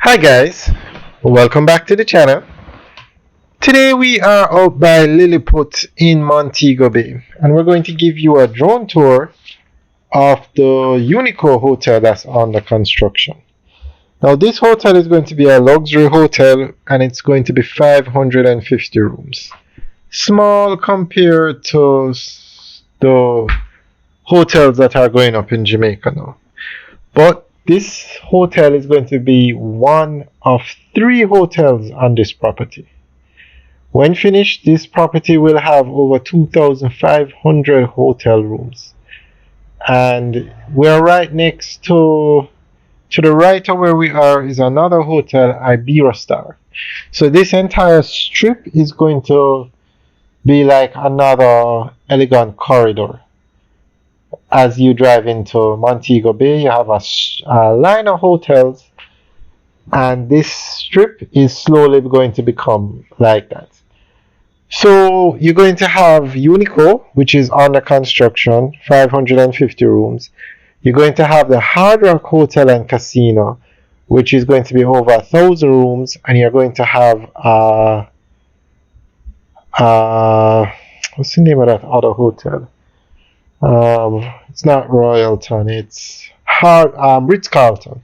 Hi guys, welcome back to the channel. Today we are out by Lilliput in Montego Bay and we're going to give you a drone tour of the Unico hotel that's under construction. Now this hotel is going to be a luxury hotel and it's going to be 550 rooms. Small compared to the hotels that are going up in Jamaica now. But this hotel is going to be one of 3 hotels on this property. When finished, this property will have over 2,500 hotel rooms. And we're right next to the right of where we are is another hotel, Iberostar. So this entire strip is going to be like another elegant corridor. As you drive into Montego Bay, you have a line of hotels, and this strip is slowly going to become like that. So you're going to have Unico, which is under construction, 550 rooms. You're going to have the Hard Rock Hotel and Casino, which is going to be over 1,000 rooms, and you're going to have what's the name of that other hotel? It's not Royalton, it's Ritz-Carlton.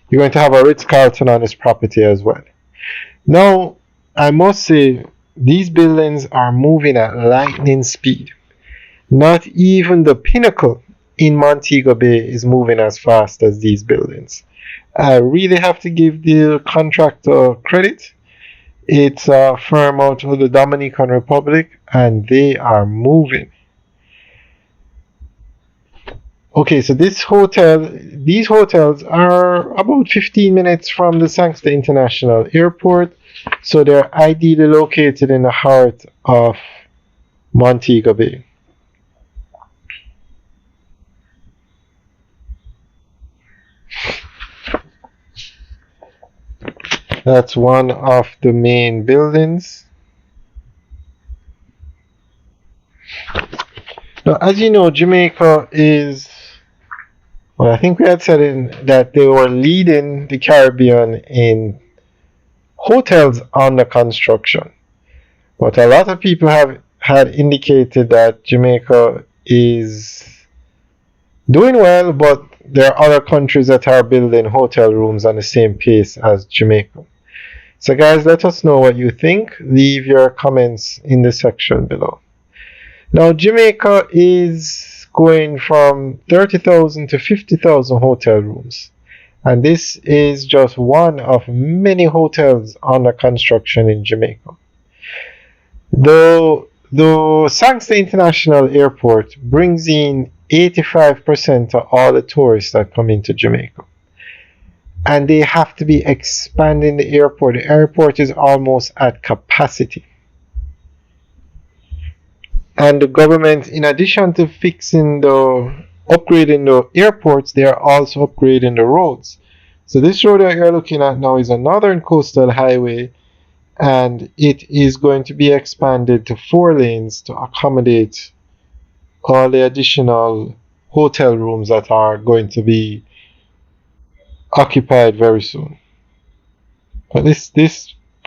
You're going to have a Ritz-Carlton on this property as well. Now, I must say, these buildings are moving at lightning speed. Not even the Pinnacle in Montego Bay is moving as fast as these buildings. I really have to give the contractor credit. It's a firm out of the Dominican Republic, and they are moving. Okay, so these hotels are about 15 minutes from the Sangster International Airport, so they're ideally located in the heart of Montego Bay. That's one of the main buildings. Now, as you know, Jamaica is, well, I think we had said that they were leading the Caribbean in hotels under construction. But a lot of people had indicated that Jamaica is doing well, but there are other countries that are building hotel rooms on the same pace as Jamaica. So guys, let us know what you think. Leave your comments in the section below. Now, Jamaica is going from 30,000 to 50,000 hotel rooms. And this is just one of many hotels under construction in Jamaica. The Sangster International Airport brings in 85% of all the tourists that come into Jamaica. And they have to be expanding the airport. The airport is almost at capacity. And the government, in addition to upgrading the airports, they are also upgrading the roads. So this road that you're looking at now is a northern coastal highway, and it is going to be expanded to 4 lanes to accommodate all the additional hotel rooms that are going to be occupied very soon. But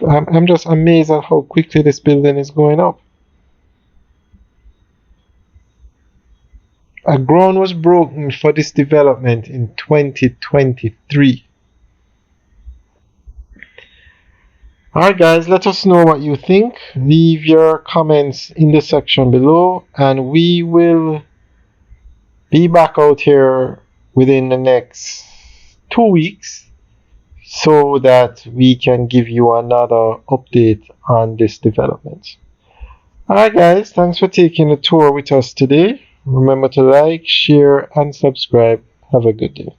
I'm just amazed at how quickly this building is going up. A ground was broken for this development in 2023. Alright guys, let us know what you think. Leave your comments in the section below, and we will be back out here within the next 2 weeks so that we can give you another update on this development. Alright guys, thanks for taking the tour with us today. Remember to like, share, and subscribe. Have a good day.